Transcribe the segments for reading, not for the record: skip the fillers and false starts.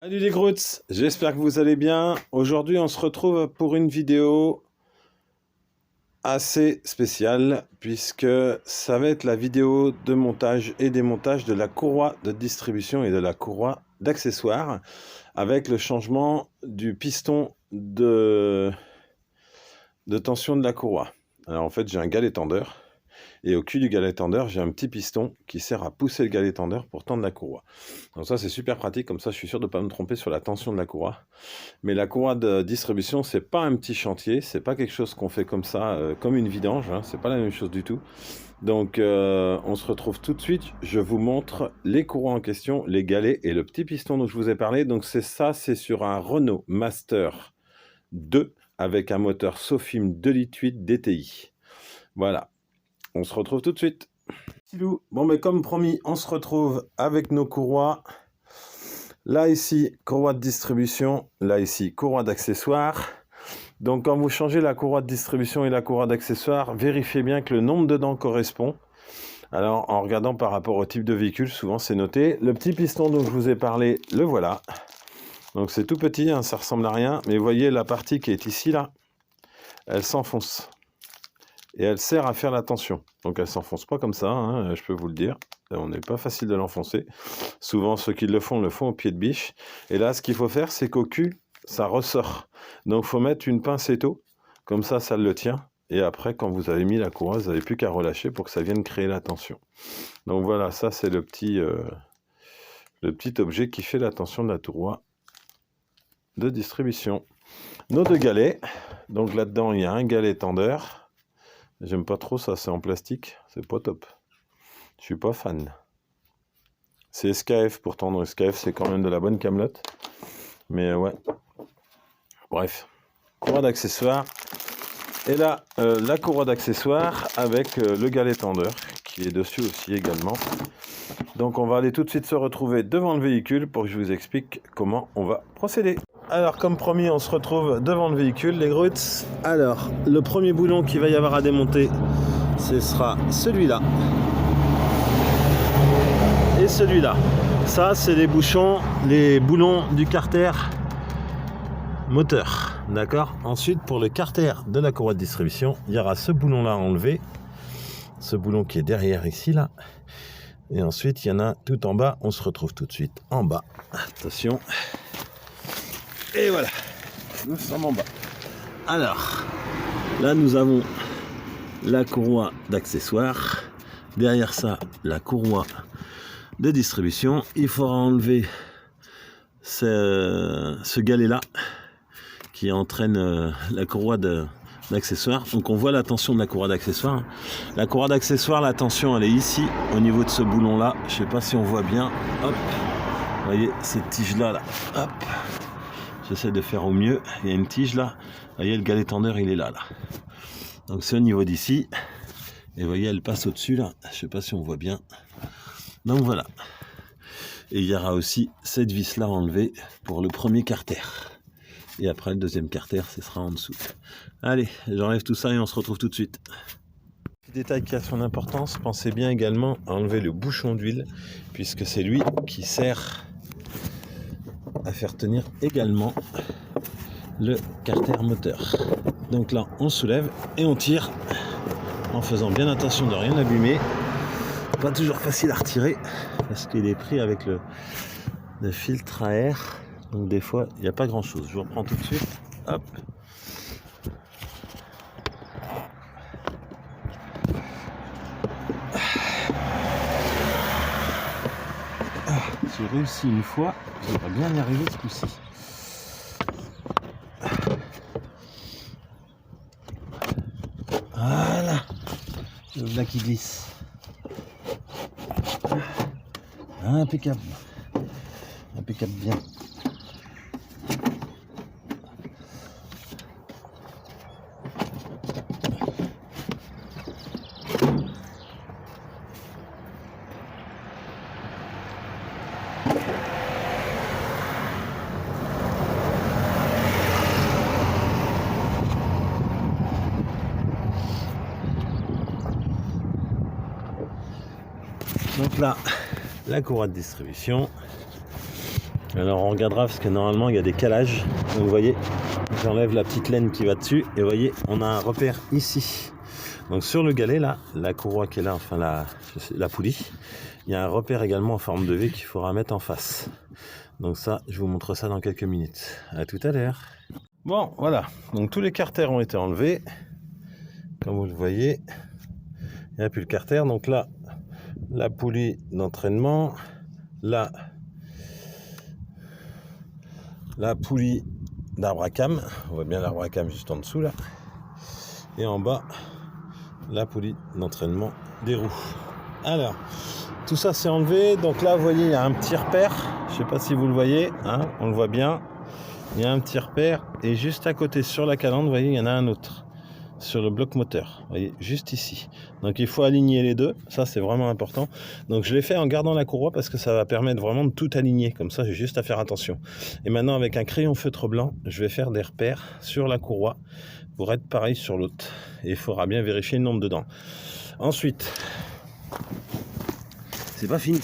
Salut les Groots, j'espère que vous allez bien. Aujourd'hui, on se retrouve pour une vidéo assez spéciale puisque ça va être la vidéo de montage et démontage de la courroie de distribution et de la courroie d'accessoires avec le changement du piston de tension de la courroie. Alors en fait, j'ai un galet tendeur. Et au cul du galet tendeur, j'ai un petit piston qui sert à pousser le galet tendeur pour tendre la courroie. Donc ça, c'est super pratique. Comme ça, je suis sûr de ne pas me tromper sur la tension de la courroie. Mais la courroie de distribution, c'est pas un petit chantier. C'est pas quelque chose qu'on fait comme ça, comme une vidange. Hein. C'est pas la même chose du tout. Donc, on se retrouve tout de suite. Je vous montre les courroies en question, les galets et le petit piston dont je vous ai parlé. Donc, c'est sur un Renault Master 2 avec un moteur Sofim 2,8 litres DTI. Voilà. On se retrouve tout de suite. Bon, mais comme promis, on se retrouve avec nos courroies. Là, ici, courroie de distribution. Là, ici, courroie d'accessoires. Donc, quand vous changez la courroie de distribution et la courroie d'accessoires, vérifiez bien que le nombre de dents correspond. Alors, en regardant par rapport au type de véhicule, souvent, c'est noté. Le petit piston dont je vous ai parlé, le voilà. Donc, c'est tout petit, hein, ça ressemble à rien. Mais vous voyez, la partie qui est ici, là, elle s'enfonce. Et elle sert à faire la tension. Donc elle ne s'enfonce pas comme ça, hein, je peux vous le dire. On n'est pas facile de l'enfoncer. Souvent, ceux qui le font au pied de biche. Et là, ce qu'il faut faire, c'est qu'au cul, ça ressort. Donc il faut mettre une pincetto. Comme ça, ça le tient. Et après, quand vous avez mis la courroie, vous n'avez plus qu'à relâcher pour que ça vienne créer la tension. Donc voilà, ça c'est le petit objet qui fait la tension de la courroie de distribution. Nos deux galets. Donc là-dedans, il y a un galet tendeur. J'aime pas trop ça, c'est en plastique, c'est pas top. Je suis pas fan. C'est SKF pour tendre. SKF, c'est quand même de la bonne camelote. Mais ouais. Bref. Courroie d'accessoires. Et là, la courroie d'accessoires avec le galet tendeur qui est dessus aussi également. Donc on va aller tout de suite se retrouver devant le véhicule pour que je vous explique comment on va procéder. Alors comme promis, on se retrouve devant le véhicule, les Groots. Alors, le premier boulon qu'il va y avoir à démonter, ce sera celui-là. Et celui-là. Ça, c'est les boulons du carter moteur. D'accord. Ensuite, pour le carter de la courroie de distribution, il y aura ce boulon-là à enlever. Ce boulon qui est derrière ici, là. Et ensuite, il y en a tout en bas. On se retrouve tout de suite en bas. Attention. Et voilà, nous sommes en bas. Alors, là nous avons la courroie d'accessoires. Derrière ça, la courroie de distribution. Il faudra enlever ce galet-là qui entraîne la courroie d'accessoires. Donc on voit la tension de la courroie d'accessoires. La courroie d'accessoires, la tension elle est ici, au niveau de ce boulon-là. Je ne sais pas si on voit bien. Hop, vous voyez cette tige-là, là. Hop. J'essaie de faire au mieux. Il y a une tige là. Vous voyez, le galet tendeur, il est là. Donc c'est au niveau d'ici. Et vous voyez, elle passe au-dessus là. Je ne sais pas si on voit bien. Donc voilà. Et il y aura aussi cette vis là enlevée pour le premier carter. Et après le deuxième carter, ce sera en dessous. Allez, j'enlève tout ça et on se retrouve tout de suite. Petit détail qui a son importance, pensez bien également à enlever le bouchon d'huile, puisque c'est lui qui sert à faire tenir également le carter moteur. Donc là on soulève et on tire en faisant bien attention de rien abîmer. Pas toujours facile à retirer parce qu'il est pris avec le filtre à air, donc des fois il n'y a pas grand chose. Je vous reprends tout de suite. Hop. J'ai réussi une fois, j'aimerais bien y arriver ce coup-ci. Voilà, le là qui glisse. Impeccable, impeccable bien. Donc là, la courroie de distribution. Alors on regardera parce que normalement il y a des calages. Donc vous voyez, j'enlève la petite laine qui va dessus et vous voyez, on a un repère ici. Donc sur le galet là, la courroie qui est là, enfin la poulie, il y a un repère également en forme de V qu'il faudra mettre en face. Donc ça, je vous montre ça dans quelques minutes. À tout à l'heure. Bon, voilà. Donc tous les carters ont été enlevés. Comme vous le voyez, il n'y a plus le carter. Donc là, la poulie d'entraînement. Là, la poulie d'arbre à cam. On voit bien l'arbre à cam juste en dessous là. Et en bas, la poulie d'entraînement des roues. Alors, tout ça c'est enlevé. Donc là, vous voyez, il y a un petit repère. Je ne sais pas si vous le voyez. Hein, on le voit bien. Il y a un petit repère. Et juste à côté, sur la calandre, vous voyez, il y en a un autre. Sur le bloc moteur. Vous voyez, juste ici. Donc il faut aligner les deux. Ça, c'est vraiment important. Donc je l'ai fait en gardant la courroie parce que ça va permettre vraiment de tout aligner. Comme ça, j'ai juste à faire attention. Et maintenant, avec un crayon feutre blanc, je vais faire des repères sur la courroie pour être pareil sur l'autre. Et il faudra bien vérifier le nombre dedans. Ensuite, c'est pas fini.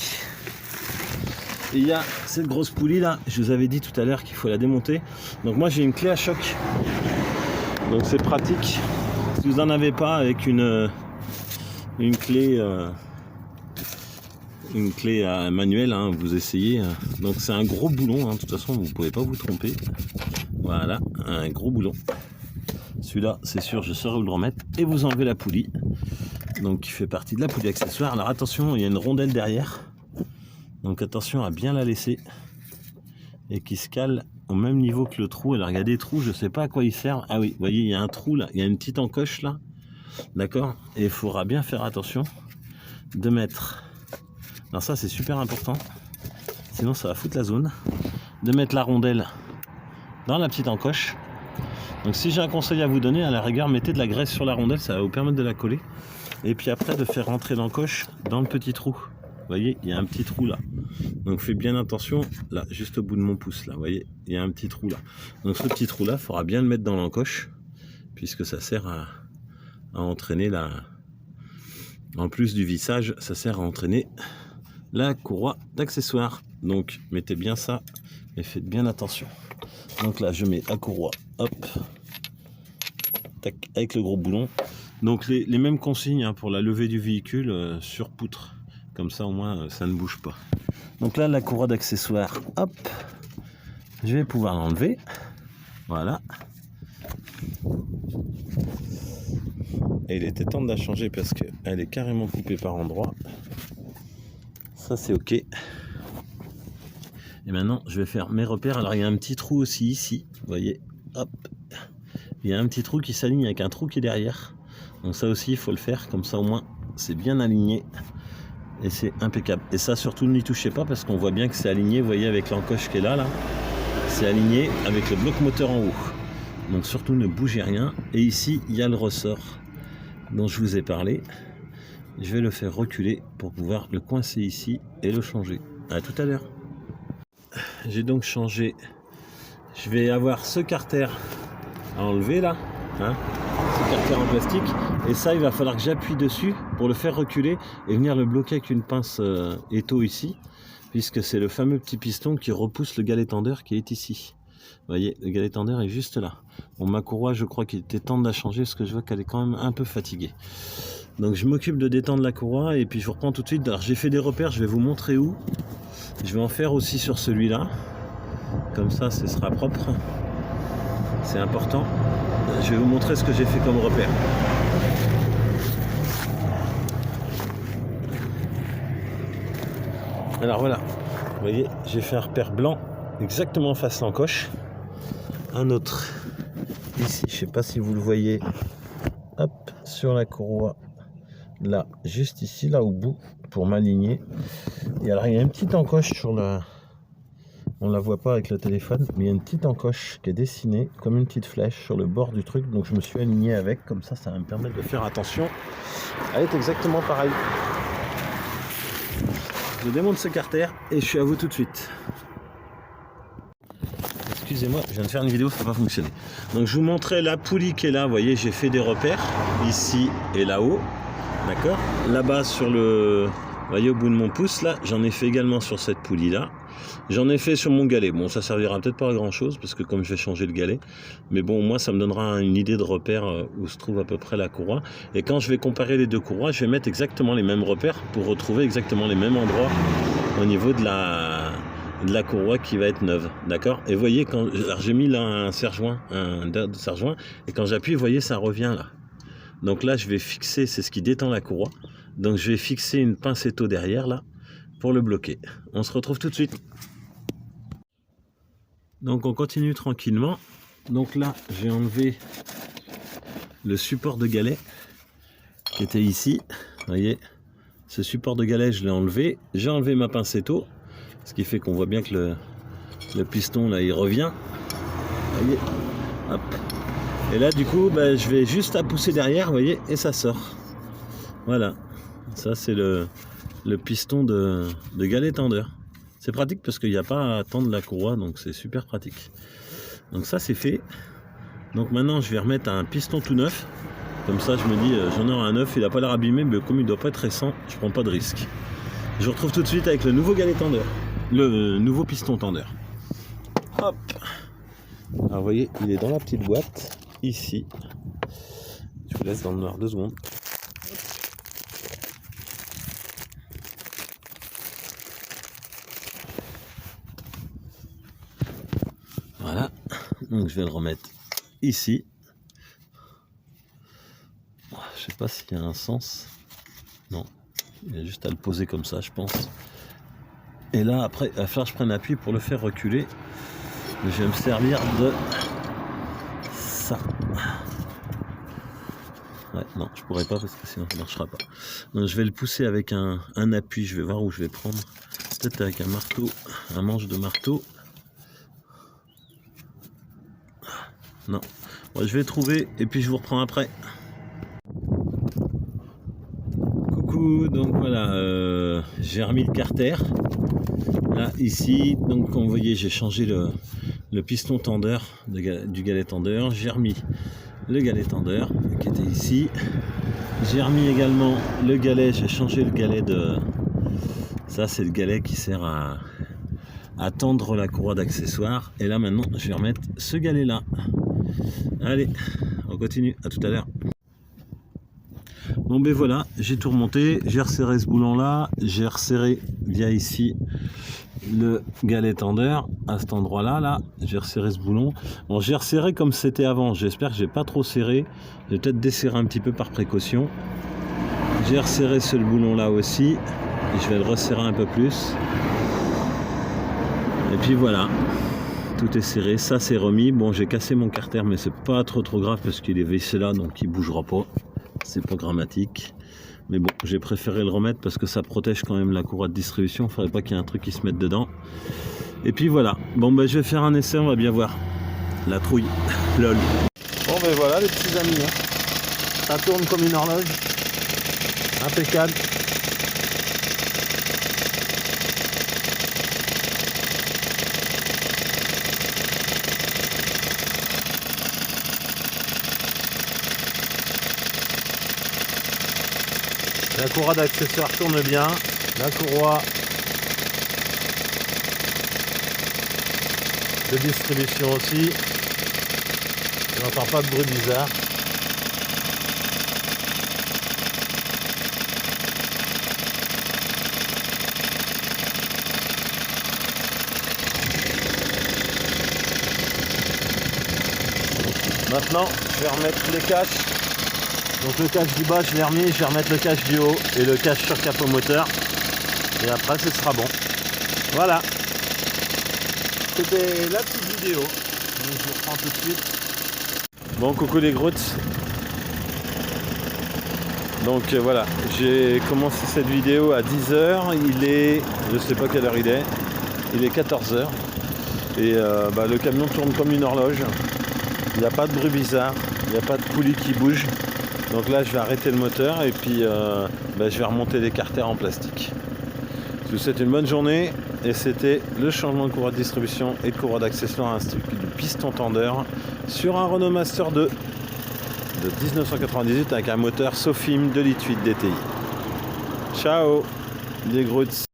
Et il y a cette grosse poulie là. Je vous avais dit tout à l'heure qu'il faut la démonter. Donc moi, j'ai une clé à choc. Donc c'est pratique. Si vous n'en avez pas avec une clé manuelle, hein, vous essayez. Donc c'est un gros boulon, hein, de toute façon vous ne pouvez pas vous tromper. Voilà, un gros boulon. Celui-là, c'est sûr, je saurai où le remettre. Et vous enlevez la poulie. Donc qui fait partie de la poulie accessoire. Alors attention, il y a une rondelle derrière. Donc attention à bien la laisser. Et qui se cale au même niveau que le trou. Alors il y a des trous, je ne sais pas à quoi ils servent. Ah oui, vous voyez, il y a un trou là, il y a une petite encoche là. D'accord. Et il faudra bien faire attention de mettre. Alors ça c'est super important. Sinon ça va foutre la zone. De mettre la rondelle dans la petite encoche. Donc si j'ai un conseil à vous donner, à la rigueur, mettez de la graisse sur la rondelle, ça va vous permettre de la coller. Et puis après de faire rentrer l'encoche dans le petit trou. Vous voyez, il y a un petit trou là. Donc faites bien attention, là, juste au bout de mon pouce, là, vous voyez, il y a un petit trou là. Donc ce petit trou là, il faudra bien le mettre dans l'encoche, puisque ça sert à entraîner la... En plus du vissage, ça sert à entraîner la courroie d'accessoires. Donc mettez bien ça et faites bien attention. Donc là, je mets la courroie, hop, tac, avec le gros boulon. Donc les mêmes consignes hein, pour la levée du véhicule sur poutre. Comme ça, au moins, ça ne bouge pas. Donc là, la courroie d'accessoires, hop, je vais pouvoir l'enlever. Voilà. Et il était temps de la changer parce qu'elle est carrément coupée par endroits. Ça, c'est OK. Et maintenant, je vais faire mes repères. Alors, il y a un petit trou aussi ici. Vous voyez, hop. Il y a un petit trou qui s'aligne avec un trou qui est derrière. Donc ça aussi, il faut le faire. Comme ça, au moins, c'est bien aligné. Et c'est impeccable. Et ça, surtout, n'y touchez pas parce qu'on voit bien que c'est aligné. Vous voyez, avec l'encoche qui est là. C'est aligné avec le bloc moteur en haut. Donc surtout, ne bougez rien. Et ici, il y a le ressort dont je vous ai parlé. Je vais le faire reculer pour pouvoir le coincer ici et le changer. À tout à l'heure. J'ai donc changé. Je vais avoir ce carter à enlever là. Hein, ce carter en plastique. Et ça, il va falloir que j'appuie dessus pour le faire reculer et venir le bloquer avec une pince étau ici. Puisque c'est le fameux petit piston qui repousse le galet tendeur qui est ici. Vous voyez, le galet tendeur est juste là. Bon, ma courroie, je crois qu'il était temps de la changer parce que je vois qu'elle est quand même un peu fatiguée. Donc je m'occupe de détendre la courroie et puis je vous reprends tout de suite. Alors j'ai fait des repères, je vais vous montrer où. Je vais en faire aussi sur celui-là. Comme ça, ce sera propre. C'est important. Je vais vous montrer ce que j'ai fait comme repère. Alors voilà, vous voyez, j'ai fait un repère blanc exactement face l'encoche. Un autre ici, je ne sais pas si vous le voyez, hop, sur la courroie, là, juste ici, là au bout, pour m'aligner. Et alors il y a une petite encoche sur la... On la voit pas avec le téléphone, mais il y a une petite encoche qui est dessinée comme une petite flèche sur le bord du truc. Donc je me suis aligné avec, comme ça, ça va me permettre de faire attention à être exactement pareil. Je démonte ce carter et je suis à vous tout de suite. Excusez-moi, je viens de faire une vidéo, ça n'a pas fonctionné. Donc je vous montrais la poulie qui est là. Vous voyez, j'ai fait des repères ici et là-haut. D'accord. Là-bas sur le... Vous voyez, au bout de mon pouce, là, j'en ai fait également sur cette poulie-là. J'en ai fait sur mon galet. Bon, ça servira peut-être pas à grand chose parce que comme je vais changer le galet, mais bon, moi ça me donnera une idée de repère où se trouve à peu près la courroie. Et quand je vais comparer les deux courroies, je vais mettre exactement les mêmes repères pour retrouver exactement les mêmes endroits au niveau de la courroie qui va être neuve, d'accord. Et voyez, quand j'ai mis là un serre-joint, un serre-joint, et quand j'appuie, vous voyez, ça revient là. Donc là, je vais fixer, c'est ce qui détend la courroie. Donc je vais fixer une pincetto derrière là pour le bloquer. On se retrouve tout de suite. Donc on continue tranquillement. Donc là, j'ai enlevé le support de galet qui était ici. Vous voyez, ce support de galet, je l'ai enlevé. J'ai enlevé ma pincetto, ce qui fait qu'on voit bien que le piston là, il revient. Vous voyez, hop. Et là, du coup, je vais juste à pousser derrière, vous voyez, et ça sort. Voilà. Ça, c'est le piston de galet tendeur. C'est pratique parce qu'il n'y a pas à tendre la courroie, donc c'est super pratique. Donc ça, c'est fait. Donc maintenant, je vais remettre un piston tout neuf. Comme ça, je me dis, j'en aurai un neuf, il n'a pas l'air abîmé, mais comme il ne doit pas être récent, je prends pas de risque. Je vous retrouve tout de suite avec le nouveau galet tendeur. Le nouveau piston tendeur. Hop. Alors, vous voyez, il est dans la petite boîte. Ici, je vous laisse dans le noir 2 secondes. Voilà, donc je vais le remettre ici. Je sais pas s'il y a un sens. Non, il y a juste à le poser comme ça, je pense. Et là, après, il va falloir que je prenne appui pour le faire reculer. Je vais me servir de ça. Ouais, non, je pourrais pas parce que sinon ça ne marchera pas. Donc, je vais le pousser avec un appui. Je vais voir où je vais prendre. Peut-être avec un marteau, un manche de marteau. Non, ouais, je vais trouver et puis je vous reprends après. Coucou, donc voilà, j'ai remis le carter. Là, ici, donc comme vous voyez, j'ai changé le piston tendeur du galet tendeur. J'ai remis le galet tendeur qui était ici. J'ai remis également le galet, j'ai changé le galet de... Ça, c'est le galet qui sert à tendre la courroie d'accessoires. Et là, maintenant, je vais remettre ce galet-là. Allez, on continue, à tout à l'heure. Bon ben voilà, j'ai tout remonté, j'ai resserré ce boulon là, j'ai resserré via ici le galet tendeur à cet endroit là, j'ai resserré ce boulon. Bon, j'ai resserré comme c'était avant, j'espère que j'ai pas trop serré, j'ai peut-être desserré un petit peu par précaution. J'ai resserré ce boulon là aussi, et je vais le resserrer un peu plus. Et puis voilà, tout est serré, ça c'est remis. Bon, j'ai cassé mon carter mais c'est pas trop grave parce qu'il est vissé là, donc il bougera pas. C'est pas dramatique, mais bon, j'ai préféré le remettre parce que ça protège quand même la courroie de distribution. Il faudrait pas qu'il y ait un truc qui se mette dedans. Et puis voilà, bon ben je vais faire un essai, on va bien voir la trouille. Lol. Bon ben voilà les petits amis, hein. Ça tourne comme une horloge, impeccable. La courroie d'accessoires tourne bien, la courroie de distribution aussi. Je n'entends pas de bruit bizarre. Maintenant, je vais remettre les caches. Donc le cache du bas, je l'ai remis, je vais remettre le cache du haut et le cache sur capot moteur. Et après, ce sera bon. Voilà. C'était la petite vidéo. Donc je vous reprends tout de suite. Bon, coucou les grottes. Donc voilà, j'ai commencé cette vidéo à 10h. Il est, je sais pas quelle heure il est 14h. Et le camion tourne comme une horloge. Il n'y a pas de bruit bizarre, il n'y a pas de poulie qui bouge. Donc là, je vais arrêter le moteur et puis je vais remonter les carters en plastique. Je vous souhaite une bonne journée et c'était le changement de courroie de distribution et de courroie d'accessoires ainsi que du piston tendeur sur un Renault Master 2 de 1998 avec un moteur Sofim 2,8 litres DTI. Ciao les grottes.